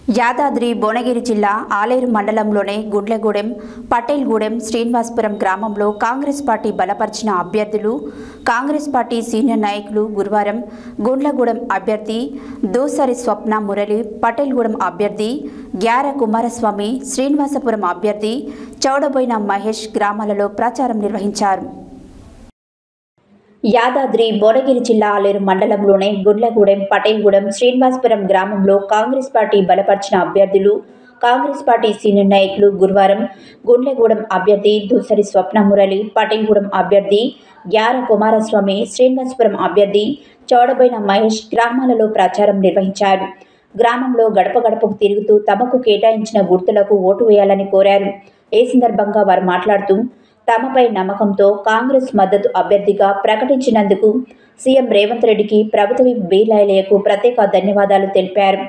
యాదాద్రి భువనగిరి జిల్లా ఆలేరు మండలంలోని గుండ్లగూడెం, పటేల్గూడెం, శ్రీనివాసపురం గ్రామంలో కాంగ్రెస్ పార్టీ బలపరిచిన అభ్యర్థులు, కాంగ్రెస్ పార్టీ సీనియర్ నాయకులు గురువారం గుండ్లగూడెం అభ్యర్థి దూసరి స్వప్న మురళి, పటేల్గూడెం అభ్యర్థి గ్యార కుమారస్వామి, శ్రీనివాసపురం అభ్యర్థి చౌడబోయిన మహేష్ గ్రామాలలో ప్రచారం నిర్వహించారు. యాదాద్రి భువనగిరి జిల్లా ఆలేరు మండలంలోని గుండ్లగూడెం, పటేల్గూడెం, శ్రీనివాసపురం గ్రామంలో కాంగ్రెస్ పార్టీ బలపరిచిన అభ్యర్థులు, కాంగ్రెస్ పార్టీ సీనియర్ నాయకులు గురువారం గుండ్లగూడెం అభ్యర్థి దూసరి స్వప్న మురళి, పటేల్గూడెం అభ్యర్థి గ్యార కుమారస్వామి, శ్రీనివాసపురం అభ్యర్థి చౌడబోయిన మహేష్ గ్రామాలలో ప్రచారం నిర్వహించారు. గ్రామంలో గడప గడపకు తిరుగుతూ తమకు కేటాయించిన గుర్తులకు ఓటు వేయాలని కోరారు. ఈ సందర్భంగా వారు మాట్లాడుతూ తమపై నమ్మకంతో కాంగ్రెస్ మద్దతు అభ్యర్థిగా ప్రకటించినందుకు సీఎం రేవంత్ రెడ్డికి, ప్రభుత్వ బీలైలయ్యకు ప్రత్యేక ధన్యవాదాలు తెలిపారు.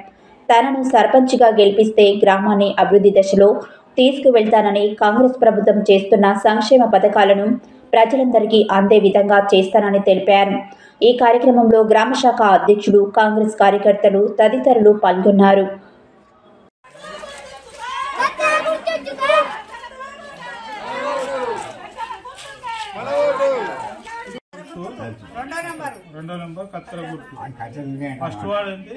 తనను సర్పంచ్గా గెలిపిస్తే గ్రామాన్ని అభివృద్ధి దశలో తీసుకువెళ్తానని, కాంగ్రెస్ ప్రభుత్వం చేస్తున్న సంక్షేమ పథకాలను ప్రజలందరికీ అందే విధంగా చేస్తానని తెలిపారు. ఈ కార్యక్రమంలో గ్రామశాఖ అధ్యక్షుడు, కాంగ్రెస్ కార్యకర్తలు తదితరులు పాల్గొన్నారు. రెండో నంబర్ కత్తెర గుర్తు. ఫస్ట్ వార్డ్ ఏంటి?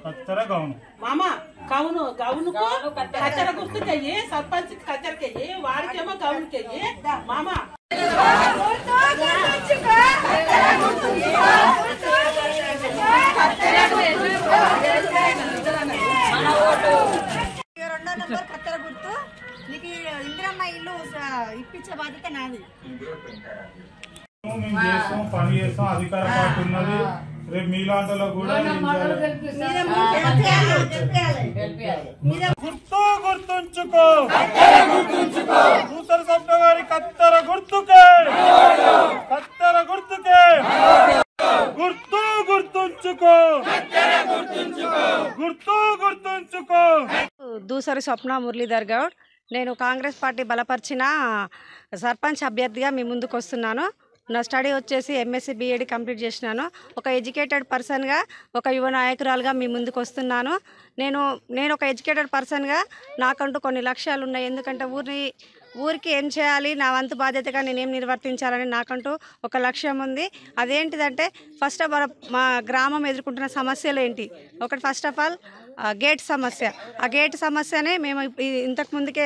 కత్తెర గౌను. మామా గౌను గౌనుకు కత్తెర గుర్తుకెయ్యి, సర్పంచ్ కత్తెరకెయ్యి, వాడికేమో గౌనుకెయ్యి. మామా రెండో నంబర్ కత్తెర గుర్తు. నీకు ఇందిరమ్మ ఇల్లు ఇప్పించే బాధ్యత నాది. మేము చేస్తాం, పని చేస్తాం, అధికార పార్టీ ఉన్నది. రేపు మీలాంటలో కూడా గుర్తుంచుకో, దూసరి స్వప్న గారి కత్తెర గుర్తుకే, కత్తెర గుర్తుకే గుర్తు గుర్తుంచుకో, గుర్తు గుర్తుంచుకో. దూసరి స్వప్న మురళీధర్ గౌడ్. నేను కాంగ్రెస్ పార్టీ బలపరిచిన సర్పంచ్ అభ్యర్థిగా మీ ముందుకు వస్తున్నాను. నా స్టడీ వచ్చేసి ఎంఎస్సీ బీఎడ్ కంప్లీట్ చేసినాను. ఒక ఎడ్యుకేటెడ్ పర్సన్గా, ఒక యువ నాయకురాలుగా మీ ముందుకు వస్తున్నాను. నేను ఒక ఎడ్యుకేటెడ్ పర్సన్గా నాకంటూ కొన్ని లక్ష్యాలు ఉన్నాయి. ఎందుకంటే ఊరికి ఏం చేయాలి, నా వంతు బాధ్యతగా నేనేం నిర్వర్తించాలని నాకంటూ ఒక లక్ష్యం ఉంది. అదేంటిదంటే ఫస్ట్ ఆఫ్ ఆల్ మా గ్రామం ఎదుర్కొంటున్న సమస్యలు ఏంటి? ఒకటి ఫస్ట్ ఆఫ్ ఆల్ గేట్ సమస్య. ఆ గేట్ సమస్యనే మేము ఇంతకుముందుకే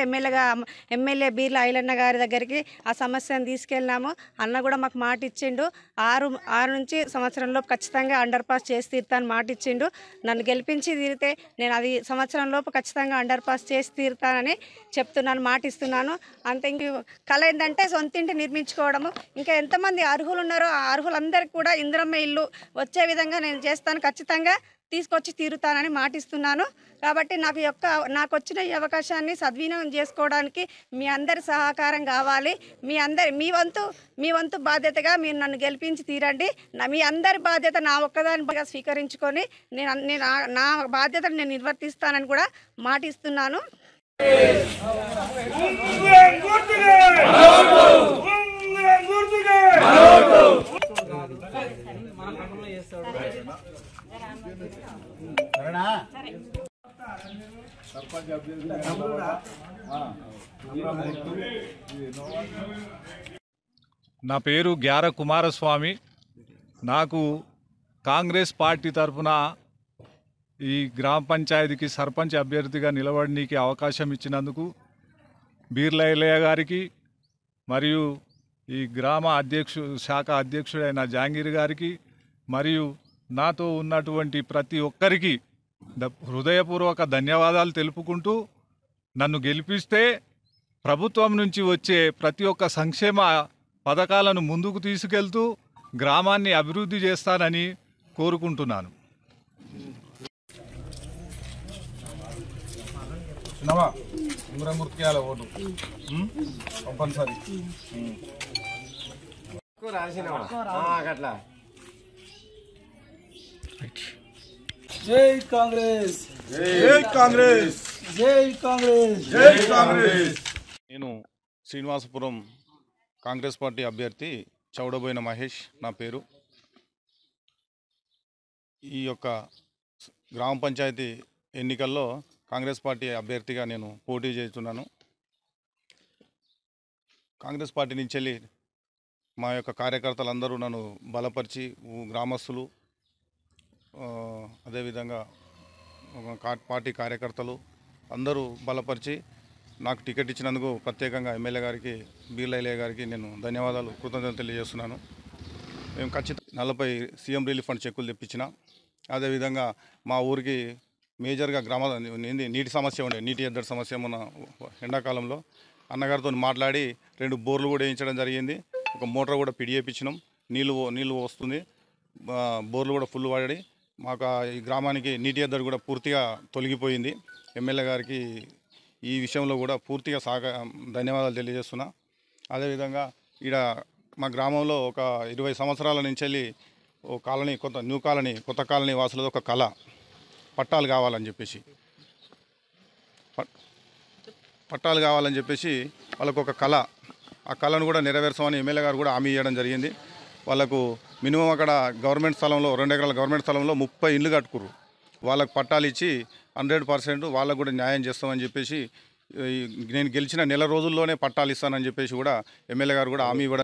ఎమ్మెల్యే బీర్ల ఐలన్న గారి దగ్గరికి ఆ సమస్యను తీసుకెళ్ళినాము. అన్న కూడా మాకు మాట ఇచ్చిండు. 6 నుంచి సంవత్సరంలోపు ఖచ్చితంగా అండర్ పాస్ చేసి తీరుతాను మాట ఇచ్చిండు. నన్ను గెలిపించి తీరితే నేను అది సంవత్సరంలోపు ఖచ్చితంగా అండర్ పాస్ చేసి తీరుతానని చెప్తున్నాను, మాట ఇస్తున్నాను. అంతే. ఇంక కళ ఏంటంటే సొంతింటి నిర్మించుకోవడము. ఇంకా ఎంతమంది అర్హులు ఉన్నారో ఆ అర్హులందరికీ కూడా ఇందిరమ్మ ఇల్లు వచ్చే విధంగా నేను చేస్తాను, ఖచ్చితంగా తీసుకొచ్చి తీరుతానని మాటిస్తున్నాను. కాబట్టి నాకు వచ్చిన ఈ అవకాశాన్ని సద్వినియోగం చేసుకోవడానికి మీ అందరి సహకారం కావాలి. మీ వంతు బాధ్యతగా మీరు నన్ను గెలిపించి తీరండి. మీ అందరి బాధ్యత నా ఒక్కదానిగా స్వీకరించుకొని నా బాధ్యతను నేను నిర్వర్తిస్తానని కూడా మాటిస్తున్నాను. నా పేరు గ్యార కుమారస్వామి. నాకు కాంగ్రెస్ పార్టీ తరఫున ఈ గ్రామ పంచాయతీకి సర్పంచ్ అభ్యర్థిగా నిలబడడానికి అవకాశం ఇచ్చినందుకు బీర్లయ్య గారికి, మరియు ఈ గ్రామ శాఖ అధ్యక్షుడైన జహాంగీర్ గారికి, మరియు నాతో ఉన్నటువంటి ప్రతి ఒక్కరికి హృదయపూర్వక ధన్యవాదాలు తెలుపుకుంటూ, నన్ను గెలిపిస్తే ప్రభుత్వం నుంచి వచ్చే ప్రతి ఒక్క సంక్షేమ పథకాలను ముందుకు తీసుకెళ్తూ గ్రామాన్ని అభివృద్ధి చేస్తానని కోరుకుంటున్నాను. Vote compulsory. జై కాంగ్రెస్, జై కాంగ్రెస్, జై కాంగ్రెస్, జై కాంగ్రెస్. నేను శ్రీనివాసపురం కాంగ్రెస్ పార్టీ అభ్యర్థి చౌడబోయిన మహేష్ నా పేరు. ఈ యొక్క గ్రామ పంచాయతీ ఎన్నికల్లో కాంగ్రెస్ పార్టీ అభ్యర్థిగా నేను పోటీ చేస్తున్నాను. కాంగ్రెస్ పార్టీ నుంచి వెళ్ళి మా యొక్క కార్యకర్తలందరూ నన్ను బలపరిచి గ్రామస్తులు అదేవిధంగా పార్టీ కార్యకర్తలు అందరూ బలపరిచి నాకు టికెట్ ఇచ్చినందుకు ప్రత్యేకంగా ఎమ్మెల్యే గారికి బీర్లయ్య గారికి నేను ధన్యవాదాలు కృతజ్ఞతలు తెలియజేస్తున్నాను. మేము ఖచ్చితంగా 40 సీఎం రిలీఫ్ ఫండ్ చెక్కులు తెప్పించిన. అదేవిధంగా మా ఊరికి మేజర్గా నీటి సమస్య ఉండే, నీటి ఎద్దడి సమస్య మన ఎండాకాలంలో అన్నగారితో మాట్లాడి 2 బోర్లు కూడా వేయించడం జరిగింది. ఒక మోటార్ కూడా పిడి చేయించినాం. నీళ్ళు వస్తుంది. బోర్లు కూడా ఫుల్ వాడి మాకు ఈ గ్రామానికి నీటి ఎద్దడి కూడా పూర్తిగా తొలగిపోయింది. ఎమ్మెల్యే గారికి ఈ విషయంలో కూడా పూర్తిగా ధన్యవాదాలు తెలియజేస్తున్నా. అదేవిధంగా ఈడ మా గ్రామంలో ఒక 20 సంవత్సరాల నుంచి వెళ్ళి ఓ కాలనీ కొత్త కాలనీ వాసులది ఒక కళ, పట్టాలు కావాలని చెప్పేసి వాళ్ళకు ఒక కళ, ఆ కళను కూడా నెరవేర్చమని ఎమ్మెల్యే గారు కూడా హామీ ఇవ్వడం జరిగింది. వాళ్ళకు మినిమం అక్కడ గవర్నమెంట్ స్థలంలో 2 ఎకరాల గవర్నమెంట్ స్థలంలో 30 ఇండ్లు కట్టుకుర్రు. వాళ్ళకు పట్టాలు ఇచ్చి 100% వాళ్ళకు కూడా న్యాయం చేస్తామని చెప్పేసి నేను గెలిచిన నెల రోజుల్లోనే పట్టాలు ఇస్తానని చెప్పేసి కూడా ఎమ్మెల్యే గారు కూడా హామీ ఇవ్వడం